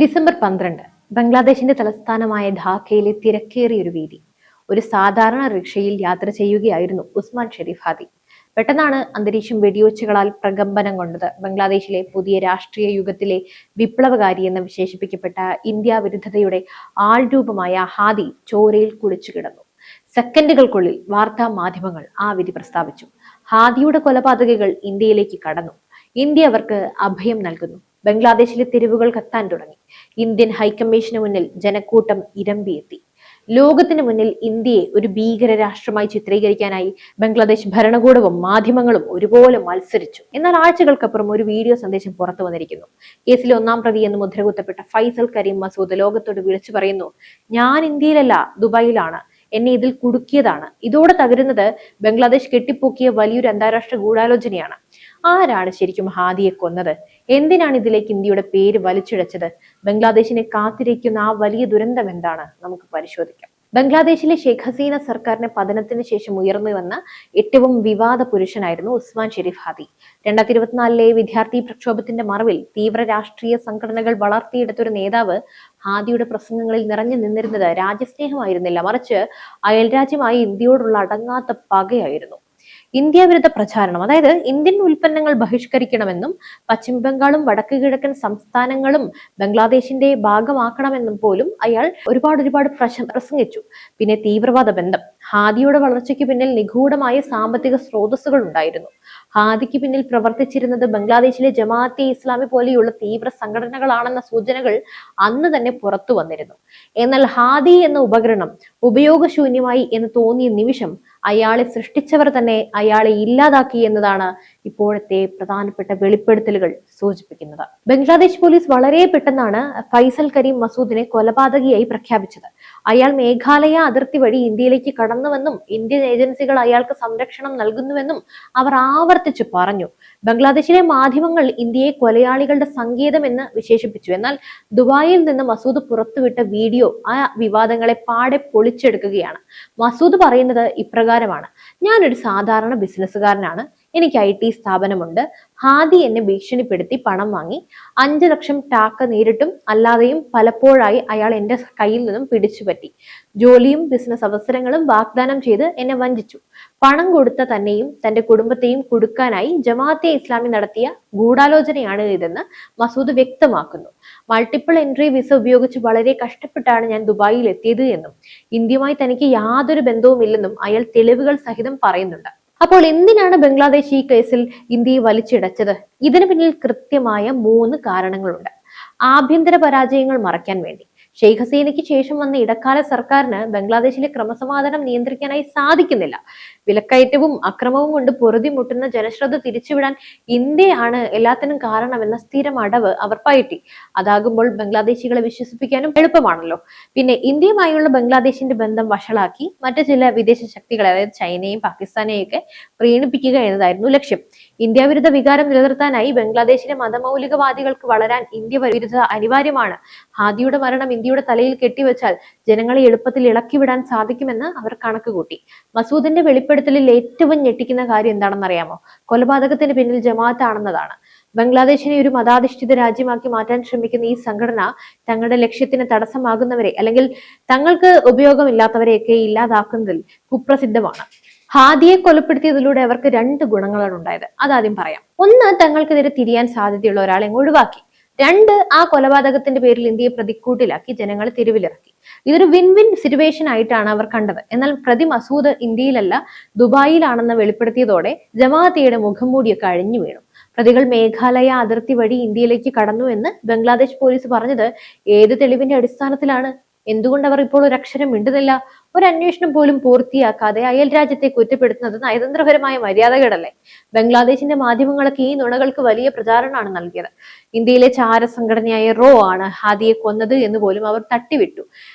December 12 ബംഗ്ലാദേശിന്റെ തലസ്ഥാനമായ ഢാക്കയിലെ തിരക്കേറിയ ഒരു വീതി. ഒരു സാധാരണ റിക്ഷയിൽ യാത്ര ചെയ്യുകയായിരുന്നു ഉസ്മാൻ ഷെരീഫ് ഹാദി. പെട്ടെന്നാണ് അന്തരീക്ഷം വെടിയൊച്ചകളാൽ പ്രകമ്പനം കൊണ്ടത്. ബംഗ്ലാദേശിലെ പുതിയ രാഷ്ട്രീയ യുഗത്തിലെ വിപ്ലവകാരി എന്ന് വിശേഷിപ്പിക്കപ്പെട്ട ഇന്ത്യ വിരുദ്ധതയുടെ ആൾരൂപമായ ഹാദി ചോരയിൽ കുളിച്ചു കിടന്നു. സെക്കൻഡുകൾക്കുള്ളിൽ വാർത്താ മാധ്യമങ്ങൾ ആ വിധി പ്രസ്താവിച്ചു. ഹാദിയുടെ കൊലപാതകികൾ ഇന്ത്യയിലേക്ക് കടന്നു. ഇന്ത്യ അവർക്ക് അഭയം നൽകുന്നു. ബംഗ്ലാദേശിലെ തെരുവുകൾ കത്താൻ തുടങ്ങി. ഇന്ത്യൻ ഹൈക്കമ്മീഷന് മുന്നിൽ ജനക്കൂട്ടം ഇരമ്പിയെത്തി. ലോകത്തിന് മുന്നിൽ ഇന്ത്യയെ ഒരു ഭീകര രാഷ്ട്രമായി ചിത്രീകരിക്കാനായി ബംഗ്ലാദേശ് ഭരണകൂടവും മാധ്യമങ്ങളും ഒരുപോലെ മത്സരിച്ചു. എന്നാൽ ആഴ്ചകൾക്കപ്പുറം ഒരു വീഡിയോ സന്ദേശം പുറത്തു വന്നിരിക്കുന്നു. കേസിലെ ഒന്നാം പ്രതി എന്ന് മുദ്രകുത്തപ്പെട്ട ഫൈസൽ കരീം മസൂദ് ലോകത്തോട് വിളിച്ചു പറയുന്നു, ഞാൻ ഇന്ത്യയിലല്ല, ദുബായിലാണ്. എന്നെ ഇതിൽ കുടുക്കിയതാണ്. ഇതോടെ തകരുന്നത് ബംഗ്ലാദേശ് കെട്ടിപ്പൊക്കിയ വലിയൊരു അന്താരാഷ്ട്ര ഗൂഢാലോചനയാണ്. ആരാണ് ശരിക്കും ഹാദിയെ കൊന്നത്? എന്തിനാണ് ഇതിലേക്ക് ഇന്ത്യയുടെ പേര് വലിച്ചിഴച്ചത്? ബംഗ്ലാദേശിനെ കാത്തിരിക്കുന്ന ആ വലിയ ദുരന്തം എന്താണ്? നമുക്ക് പരിശോധിക്കാം. ബംഗ്ലാദേശിലെ ഷെയ്ഖ് ഹസീന സർക്കാരിന്റെ പതനത്തിന് ശേഷം ഉയർന്നു വന്ന ഏറ്റവും വിവാദ പുരുഷനായിരുന്നു ഉസ്മാൻ ഷെരീഫ് ഹാദി. 2024 വിദ്യാർത്ഥി പ്രക്ഷോഭത്തിന്റെ മറവിൽ തീവ്ര രാഷ്ട്രീയ സംഘടനകൾ വളർത്തിയെടുത്തൊരു നേതാവ് ഹാദിയുടെ പ്രസംഗങ്ങളിൽ നിറഞ്ഞു നിന്നിരുന്നത് രാജ്യസ്നേഹമായിരുന്നില്ല, മറിച്ച് അയൽരാജ്യമായി ഇന്ത്യയോടുള്ള അടങ്ങാത്ത പകയായിരുന്നു. ഇന്ത്യ വിരുദ്ധ പ്രചാരണം, അതായത് ഇന്ത്യൻ ഉൽപ്പന്നങ്ങൾ ബഹിഷ്കരിക്കണമെന്നും പശ്ചിമ ബംഗാളും വടക്ക് കിഴക്കൻ സംസ്ഥാനങ്ങളും ബംഗ്ലാദേശിന്റെ ഭാഗമാക്കണമെന്നും പോലും അയാൾ ഒരുപാട് പ്രസംഗിച്ചു. പിന്നെ തീവ്രവാദ ബന്ധം. ഹാദിയുടെ വളർച്ചയ്ക്ക് പിന്നിൽ നിഗൂഢമായ സാമ്പത്തിക സ്രോതസ്സുകൾ ഉണ്ടായിരുന്നു. ഹാദിക്ക് പിന്നിൽ പ്രവർത്തിച്ചിരുന്നത് ബംഗ്ലാദേശിലെ ജമാഅത്തെ ഇസ്ലാമി പോലെയുള്ള തീവ്ര സംഘടനകളാണെന്ന സൂചനകൾ അന്ന് തന്നെ പുറത്തു വന്നിരുന്നു. എന്നാൽ ഹാദി എന്ന ഉപകരണം ഉപയോഗശൂന്യമായി എന്ന് തോന്നിയ നിമിഷം അയാളെ സൃഷ്ടിച്ചവർ തന്നെ അയാളെ ഇല്ലാതാക്കി എന്നതാണ് ഇപ്പോഴത്തെ പ്രധാനപ്പെട്ട വെളിപ്പെടുത്തലുകൾ സൂചിപ്പിക്കുന്നത്. ബംഗ്ലാദേശ് പോലീസ് വളരെ പെട്ടെന്നാണ് ഫൈസൽ കരീം മസൂദിനെ കൊലപാതകിയായി പ്രഖ്യാപിച്ചത്. അയാൾ മേഘാലയ അതിർത്തി വഴി ഇന്ത്യയിലേക്ക് കടന്നുവെന്നും ഇന്ത്യൻ ഏജൻസികൾ അയാൾക്ക് സംരക്ഷണം നൽകുന്നുവെന്നും അവർ ആവർത്തിച്ചു പറഞ്ഞു. ബംഗ്ലാദേശിലെ മാധ്യമങ്ങൾ ഇന്ത്യയെ കൊലയാളികളുടെ സങ്കേതം എന്ന് വിശേഷിപ്പിച്ചു. എന്നാൽ ദുബായിൽ നിന്ന് മസൂദ് പുറത്തുവിട്ട വീഡിയോ ആ വിവാദങ്ങളെ പാടെ പൊളിച്ചെടുക്കുകയാണ്. മസൂദ് പറയുന്നത് ഇപ്രകാരമാണ്: ഞാനൊരു സാധാരണ ബിസിനസ്സുകാരനാണ്. എനിക്ക് IT സ്ഥാപനമുണ്ട്. ഹാദി എന്നെ ഭീഷണിപ്പെടുത്തി പണം വാങ്ങി. 5 ലക്ഷം ടാക്ക നേരിട്ടും അല്ലാതെയും പലപ്പോഴായി അയാൾ എന്റെ കയ്യിൽ നിന്നും പിടിച്ചുപറ്റി. ജോലിയും ബിസിനസ് അവസരങ്ങളും വാഗ്ദാനം ചെയ്ത് എന്നെ വഞ്ചിച്ചു. പണം കൊടുത്ത തന്നെയും തന്റെ കുടുംബത്തെയും കുടുക്കാനായി ജമാഅത്തെ ഇസ്ലാമി നടത്തിയ ഗൂഢാലോചനയാണ് ഇതെന്ന് മസൂദ് വ്യക്തമാക്കുന്നു. മൾട്ടിപ്പിൾ എൻട്രി വിസ ഉപയോഗിച്ച് വളരെ കഷ്ടപ്പെട്ടാണ് ഞാൻ ദുബായിൽ എത്തിയത് എന്നും ഇന്ത്യയുമായി തനിക്ക് യാതൊരു ബന്ധവുമില്ലെന്നും അയാൾ തെളിവുകൾ സഹിതം പറയുന്നുണ്ട്. അപ്പോൾ എന്തിനാണ് ബംഗ്ലാദേശ് ഈ കേസിൽ ഇന്ത്യയെ വലിച്ചിടച്ചത്? ഇതിന് പിന്നിൽ കൃത്യമായ 3 കാരണങ്ങളുണ്ട്. ആഭ്യന്തര പരാജയങ്ങൾ മറയ്ക്കാൻ വേണ്ടി. ഷെയ്ഖ് ഹസീനയ്ക്ക് ശേഷം വന്ന ഇടക്കാല സർക്കാരിന് ബംഗ്ലാദേശിലെ ക്രമസമാധാനം നിയന്ത്രിക്കാനായി സാധിക്കുന്നില്ല. വിലക്കയറ്റവും അക്രമവും കൊണ്ട് പൊറുതിമുട്ടുന്ന ജനശ്രദ്ധ തിരിച്ചുവിടാൻ ഇന്ത്യയാണ് എല്ലാത്തിനും കാരണമെന്ന സ്ഥിരം അടവ് അവർ പയറ്റി. അതാകുമ്പോൾ ബംഗ്ലാദേശികളെ വിശ്വസിപ്പിക്കാനും എളുപ്പമാണല്ലോ. പിന്നെ ഇന്ത്യയുമായുള്ള ബംഗ്ലാദേശിന്റെ ബന്ധം വഷളാക്കി മറ്റു ചില വിദേശ ശക്തികളെ, അതായത് ചൈനയും പാകിസ്ഥാനെയും ഒക്കെ പ്രീണിപ്പിക്കുക എന്നതായിരുന്നു ലക്ഷ്യം. ഇന്ത്യ വിരുദ്ധ വികാരം നിലനിർത്താനായി ബംഗ്ലാദേശിലെ മതമൗലികവാദികൾക്ക് വളരാൻ ഇന്ത്യ വിരുദ്ധ അനിവാര്യമാണ്. ഹാദിയുടെ മരണം ഇന്ത്യയുടെ തലയിൽ കെട്ടിവെച്ചാൽ ജനങ്ങളെ എളുപ്പത്തിൽ ഇളക്കിവിടാൻ സാധിക്കുമെന്ന് അവർ കണക്കുകൂട്ടി. മസൂദിന്റെ വെളിപ്പെടുത്തലിൽ ഏറ്റവും ഞെട്ടിക്കുന്ന കാര്യം എന്താണെന്ന് അറിയാമോ? കൊലപാതകത്തിന് പിന്നിൽ ജമാഅത്ത് ആണെന്നതാണ്. ബംഗ്ലാദേശിനെ ഒരു മതാധിഷ്ഠിത രാജ്യമാക്കി മാറ്റാൻ ശ്രമിക്കുന്ന ഈ സംഘടന തങ്ങളുടെ ലക്ഷ്യത്തിന് തടസ്സമാകുന്നവരെ, അല്ലെങ്കിൽ തങ്ങൾക്ക് ഉപയോഗമില്ലാത്തവരെയൊക്കെ ഇല്ലാതാക്കുന്നതിൽ കുപ്രസിദ്ധമാണ്. ഹാദിയെ കൊലപ്പെടുത്തിയതിലൂടെ അവർക്ക് 2 ഗുണങ്ങളാണ് ഉണ്ടായത്. അതാദ്യം പറയാം. 1, തങ്ങൾക്കെതിരെ തിരിയാൻ സാധ്യതയുള്ള ഒരാളെ ഒഴിവാക്കി. 2, ആ കൊലപാതകത്തിന്റെ പേരിൽ ഇന്ത്യയെ പ്രതിക്കൂട്ടിലാക്കി ജനങ്ങളെ തെരുവിലിറക്കി. ഇതൊരു വിൻ വിൻ സിറ്റുവേഷൻ ആയിട്ടാണ് അവർ കണ്ടത്. എന്നാൽ പ്രതി മസൂദ് ഇന്ത്യയിലല്ല ദുബായിലാണെന്ന് വെളിപ്പെടുത്തിയതോടെ ജമാഅത്തയുടെ മുഖംമൂടിയൊക്കെ അഴിഞ്ഞു വീണു. പ്രതികൾ മേഘാലയ അതിർത്തി വഴി ഇന്ത്യയിലേക്ക് കടന്നു എന്ന് ബംഗ്ലാദേശ് പോലീസ് പറഞ്ഞത് ഏത് തെളിവിന്റെ അടിസ്ഥാനത്തിലാണ്? എന്തുകൊണ്ട് അവർ ഇപ്പോൾ ഒരു അക്ഷരം മിണ്ടുന്നില്ല? ഒരു അന്വേഷണം പോലും പൂർത്തിയാക്കാതെ അയൽ രാജ്യത്തെ കുറ്റപ്പെടുത്തുന്നത് നയതന്ത്രപരമായ മര്യാദകേടല്ലേ? ബംഗ്ലാദേശിന്റെ മാധ്യമങ്ങളൊക്കെ ഈ നുണകൾക്ക് വലിയ പ്രചാരണമാണ് നൽകിയത്. ഇന്ത്യയിലെ ചാര സംഘടനയായ റോ ആണ് ഹാദിയെ കൊന്നത് എന്ന് പോലും അവർ തട്ടിവിട്ടു.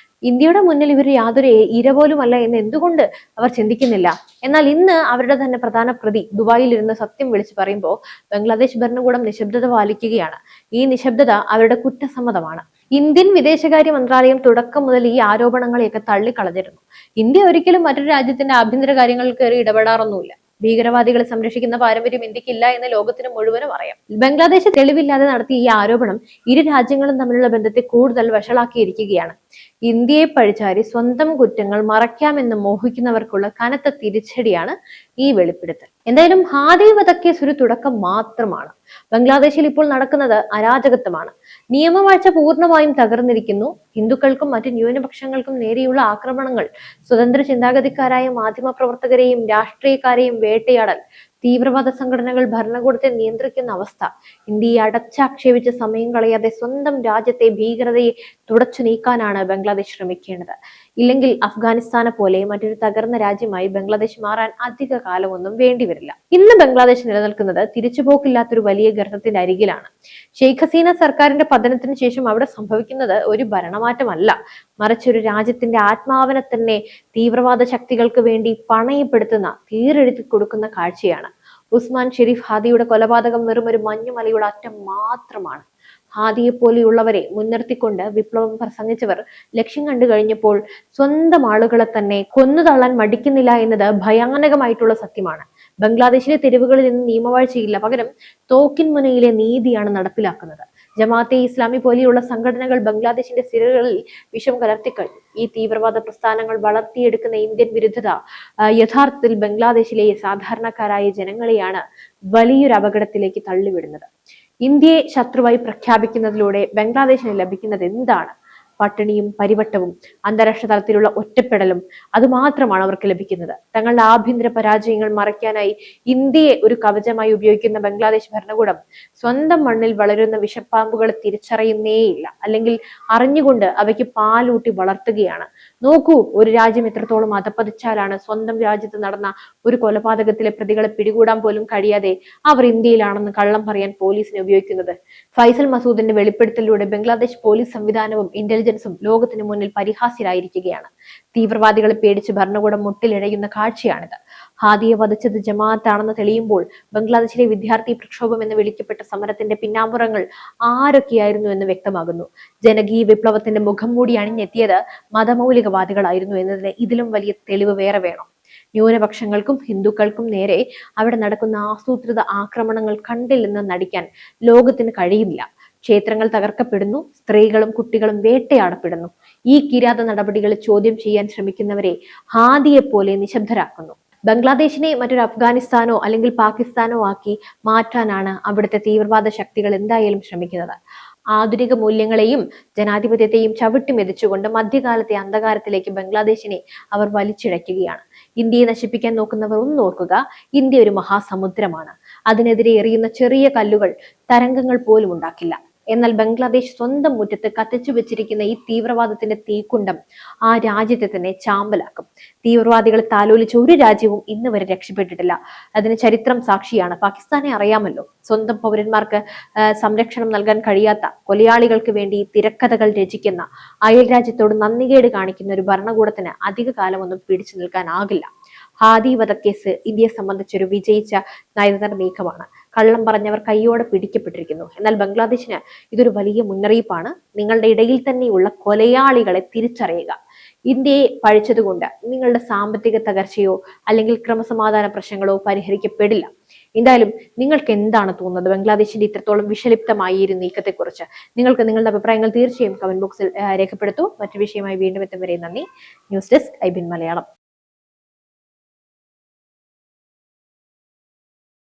ഇന്ത്യയുടെ മുന്നിൽ ഇവർ യാതൊരു ഇര പോലുമല്ല എന്ന് എന്തുകൊണ്ട് അവർ ചിന്തിക്കുന്നില്ല? എന്നാൽ ഇന്ന് അവരുടെ തന്നെ പ്രധാന പ്രതി ദുബായിൽ ഇരുന്ന് സത്യം വിളിച്ചു പറയുമ്പോൾ ബംഗ്ലാദേശ് ഭരണകൂടം നിശബ്ദത പാലിക്കുകയാണ്. ഈ നിശബ്ദത അവരുടെ കുറ്റസമ്മതമാണ്. ഇന്ത്യൻ വിദേശകാര്യ മന്ത്രാലയം തുടക്കം മുതൽ ഈ ആരോപണങ്ങളെയൊക്കെ തള്ളിക്കളഞ്ഞിരുന്നു. ഇന്ത്യ ഒരിക്കലും മറ്റൊരു രാജ്യത്തിന്റെ ആഭ്യന്തര കാര്യങ്ങളിൽ കയറി ഇടപെടാറൊന്നുമില്ല. ഭീകരവാദികളെ സംരക്ഷിക്കുന്ന പാരമ്പര്യം ഇന്ത്യക്കില്ല എന്ന് ലോകത്തിന് മുഴുവനും അറിയാം. ബംഗ്ലാദേശ് തെളിവില്ലാതെ നടത്തിയ ഈ ആരോപണം ഇരു രാജ്യങ്ങളും തമ്മിലുള്ള ബന്ധത്തെ കൂടുതൽ വഷളാക്കിയിരിക്കുകയാണ്. ഇന്ത്യയെ പഴിചാരി സ്വന്തം കുറ്റങ്ങൾ മറയ്ക്കാമെന്ന് മോഹിക്കുന്നവർക്കുള്ള കനത്ത തിരിച്ചടിയാണ് ഈ വെളിപ്പെടുത്തൽ. എന്തായാലും ഹാദി വധക്കേസ് ഒരു തുടക്കം മാത്രമാണ്. ബംഗ്ലാദേശിൽ ഇപ്പോൾ നടക്കുന്നത് അരാജകത്വമാണ്. നിയമവാഴ്ച പൂർണ്ണമായും തകർന്നിരിക്കുന്നു. ഹിന്ദുക്കൾക്കും മറ്റ് ന്യൂനപക്ഷങ്ങൾക്കും നേരെയുള്ള ആക്രമണങ്ങൾ, സ്വതന്ത്ര ചിന്താഗതിക്കാരായ മാധ്യമപ്രവർത്തകരെയും രാഷ്ട്രീയക്കാരെയും വേട്ടയാടൽ, തീവ്രവാദ സംഘടനകൾ ഭരണകൂടത്തെ നിയന്ത്രിക്കുന്ന അവസ്ഥ, ഇന്ത്യയെ അടച്ചാക്ഷേപിച്ച് സമയം കളയാതെ സ്വന്തം രാജ്യത്തെ ഭീകരതയെ തുടച്ചു നീക്കാനാണ് ബംഗ്ലാദേശ് ശ്രമിക്കേണ്ടത്. ഇല്ലെങ്കിൽ അഫ്ഗാനിസ്ഥാനെ പോലെ മറ്റൊരു തകർന്ന രാജ്യമായി ബംഗ്ലാദേശ് മാറാൻ അധിക കാലമൊന്നും വേണ്ടിവരില്ല. ഇന്ന് ബംഗ്ലാദേശ് നിലനിൽക്കുന്നത് തിരിച്ചുപോക്കില്ലാത്തൊരു വലിയ ഗർത്തത്തിന്റെ അരികിലാണ്. ഷെയ്ഖ് ഹസീന സർക്കാരിന്റെ പതനത്തിന് ശേഷം അവിടെ സംഭവിക്കുന്നത് ഒരു ഭരണമാറ്റമല്ല, മറിച്ച് ഒരു രാജ്യത്തിന്റെ ആത്മാവിനെ തന്നെ തീവ്രവാദ ശക്തികൾക്ക് വേണ്ടി പണയപ്പെടുത്തുന്ന, തീരെഴുതി കൊടുക്കുന്ന കാഴ്ചയാണ്. ഉസ്മാൻ ഷെരീഫ് ഹാദിയുടെ കൊലപാതകം വെറും ഒരു മഞ്ഞുമലയുടെ അറ്റം മാത്രമാണ്. ഹാദിയെ പോലെയുള്ളവരെ മുൻനിർത്തിക്കൊണ്ട് വിപ്ലവം പ്രസംഗിച്ചവർ ലക്ഷ്യം കണ്ടു കഴിഞ്ഞപ്പോൾ സ്വന്തം ആളുകളെ തന്നെ കൊന്നുതള്ളാൻ മടിക്കുന്നില്ല എന്നത് ഭയാനകമായിട്ടുള്ള സത്യമാണ്. ബംഗ്ലാദേശിലെ തെരുവുകളിൽ നിന്ന് നിയമവാഴ്ചയില്ല, പകരം തോക്കിൻ മുനയിലെ നീതിയാണ് നടപ്പിലാക്കുന്നത്. ജമാഅത്തെ ഇസ്ലാമി പോലെയുള്ള സംഘടനകൾ ബംഗ്ലാദേശിന്റെ സിരകളിൽ വിഷം കലർത്തിക്കഴിഞ്ഞു. ഈ തീവ്രവാദ പ്രസ്ഥാനങ്ങൾ വളർത്തിയെടുക്കുന്ന ഇന്ത്യൻ വിരുദ്ധത യഥാർത്ഥത്തിൽ ബംഗ്ലാദേശിലെ സാധാരണക്കാരായ ജനങ്ങളെയാണ് വലിയൊരു അപകടത്തിലേക്ക് തള്ളിവിടുന്നത്. ഇന്ത്യയെ ശത്രുവായി പ്രഖ്യാപിക്കുന്നതിലൂടെ ബംഗ്ലാദേശിന് ലഭിക്കുന്നത് എന്താണ്? പട്ടിണിയും പരിവട്ടവും അന്താരാഷ്ട്ര തലത്തിലുള്ള ഒറ്റപ്പെടലും അതുമാത്രമാണ് അവർക്ക് ലഭിക്കുന്നത്. തങ്ങളുടെ ആഭ്യന്തര പരാജയങ്ങൾ മറയ്ക്കാനായി ഇന്ത്യയെ ഒരു കവചമായി ഉപയോഗിക്കുന്ന ബംഗ്ലാദേശ് ഭരണകൂടം സ്വന്തം മണ്ണിൽ വളരുന്ന വിഷപ്പാമ്പുകളെ തിരിച്ചറിയുന്നേയില്ല, അല്ലെങ്കിൽ അറിഞ്ഞുകൊണ്ട് അവയ്ക്ക് പാലൂട്ടി വളർത്തുകയാണ്. നോക്കൂ, ഒരു രാജ്യം എത്രത്തോളം അധപ്പതിച്ചാലാണ് സ്വന്തം രാജ്യത്ത് നടന്ന ഒരു കൊലപാതകത്തിലെ പ്രതികളെ പിടികൂടാൻ പോലും കഴിയാതെ അവർ ഇന്ത്യയിലാണെന്ന് കള്ളം പറയാൻ പോലീസിനെ ഉപയോഗിക്കുന്നത്. ഫൈസൽ മസൂദിന്റെ വെളിപ്പെടുത്തലിലൂടെ ബംഗ്ലാദേശ് പോലീസ് സംവിധാനവും ഇന്റലിജൻസും ലോകത്തിന് മുന്നിൽ പരിഹാസ്യരായിരിക്കുകയാണ്. തീവ്രവാദികളെ പേടിച്ച് ഭരണകൂടം മുട്ടിലിഴയുന്ന കാഴ്ചയാണിത്. ഹാദിയെ വധിച്ചത് ജമാഅത്താണെന്ന് തെളിയുമ്പോൾ ബംഗ്ലാദേശിലെ വിദ്യാർത്ഥി പ്രക്ഷോഭം എന്ന് വിളിക്കപ്പെട്ട സമരത്തിന്റെ പിന്നാമ്പുറങ്ങൾ ആരൊക്കെയായിരുന്നു എന്ന് വ്യക്തമാകുന്നു. ജനകീയ വിപ്ലവത്തിന്റെ മുഖം മൂടി അണിഞ്ഞെത്തിയത് മതമൗലികവാദികളായിരുന്നു എന്നതിന് ഇതിലും വലിയ തെളിവ് വേറെ വേണം. ന്യൂനപക്ഷങ്ങൾക്കും ഹിന്ദുക്കൾക്കും നേരെ അവിടെ നടക്കുന്ന ആസൂത്രിത ആക്രമണങ്ങൾ കണ്ടില്ലെന്ന് നടിക്കാൻ ലോകത്തിന് കഴിയുന്നില്ല. ക്ഷേത്രങ്ങൾ തകർക്കപ്പെടുന്നു, സ്ത്രീകളും കുട്ടികളും വേട്ടയാടപ്പെടുന്നു. ഈ കിരാത നടപടികളെ ചോദ്യം ചെയ്യാൻ ശ്രമിക്കുന്നവരെ ഹാദിയെ പോലെ നിശബ്ദരാക്കുന്നു. ബംഗ്ലാദേശിനെ മറ്റൊരു അഫ്ഗാനിസ്ഥാനോ അല്ലെങ്കിൽ പാകിസ്ഥാനോ ആക്കി മാറ്റാനാണ് അവിടുത്തെ തീവ്രവാദ ശക്തികൾ എന്തായാലും ശ്രമിക്കുന്നത്. ആധുനിക മൂല്യങ്ങളെയും ജനാധിപത്യത്തെയും ചവിട്ടി മെതിച്ചുകൊണ്ട് മധ്യകാലത്തെ അന്ധകാരത്തിലേക്ക് ബംഗ്ലാദേശിനെ അവർ വലിച്ചിഴയ്ക്കുകയാണ്. ഇന്ത്യയെ നശിപ്പിക്കാൻ നോക്കുന്നവർ ഒന്ന് ഓർക്കുക, ഇന്ത്യ ഒരു മഹാസമുദ്രമാണ്. അതിനെതിരെ എറിയുന്ന ചെറിയ കല്ലുകൾ തരംഗങ്ങൾ പോലും ഉണ്ടാക്കില്ല. എന്നാൽ ബംഗ്ലാദേശ് സ്വന്തം മുറ്റത്ത് കത്തിച്ചു വെച്ചിരിക്കുന്ന ഈ തീവ്രവാദത്തിന്റെ തീക്കുണ്ടം ആ രാജ്യത്തെ തന്നെ ചാമ്പലാക്കും. തീവ്രവാദികളെ താലോലിച്ച ഒരു രാജ്യവും ഇന്ന് വരെ രക്ഷപ്പെട്ടിട്ടില്ല. അതിന് ചരിത്രം സാക്ഷിയാണ്. പാകിസ്ഥാനെ അറിയാമല്ലോ. സ്വന്തം പൗരന്മാർക്ക് സംരക്ഷണം നൽകാൻ കഴിയാത്ത, കൊലയാളികൾക്ക് വേണ്ടി തിരക്കഥകൾ രചിക്കുന്ന, അയൽ രാജ്യത്തോട് നന്ദികേട് കാണിക്കുന്ന ഒരു ഭരണകൂടത്തിന് അധിക കാലമൊന്നും പിടിച്ചു നിൽക്കാനാകില്ല. ഹാദി വധക്കേസ് ഇന്ത്യയെ സംബന്ധിച്ചൊരു വിജയിച്ച നയതന്ത്ര നീക്കമാണ്. കള്ളം പറഞ്ഞവർ കയ്യോടെ പിടിക്കപ്പെട്ടിരിക്കുന്നു. എന്നാൽ ബംഗ്ലാദേശിന് ഇതൊരു വലിയ മുന്നറിയിപ്പാണ്. നിങ്ങളുടെ ഇടയിൽ തന്നെയുള്ള കൊലയാളികളെ തിരിച്ചറിയുക. ഇന്ത്യയെ പഴിച്ചതുകൊണ്ട് നിങ്ങളുടെ സാമ്പത്തിക തകർച്ചയോ അല്ലെങ്കിൽ ക്രമസമാധാന പ്രശ്നങ്ങളോ പരിഹരിക്കപ്പെടില്ല. എന്തായാലും നിങ്ങൾക്ക് എന്താണ് തോന്നുന്നത് ബംഗ്ലാദേശിന്റെ ഇത്രത്തോളം വിഷലിപ്തമായ ഈ ഒരു നീക്കത്തെക്കുറിച്ച്? നിങ്ങൾക്ക് നിങ്ങളുടെ അഭിപ്രായങ്ങൾ തീർച്ചയായും കമന്റ് ബോക്സിൽ രേഖപ്പെടുത്തൂ. മറ്റു വിഷയമായി വീണ്ടും എത്തും വരെ നന്ദി. News desk IBN Malayalam.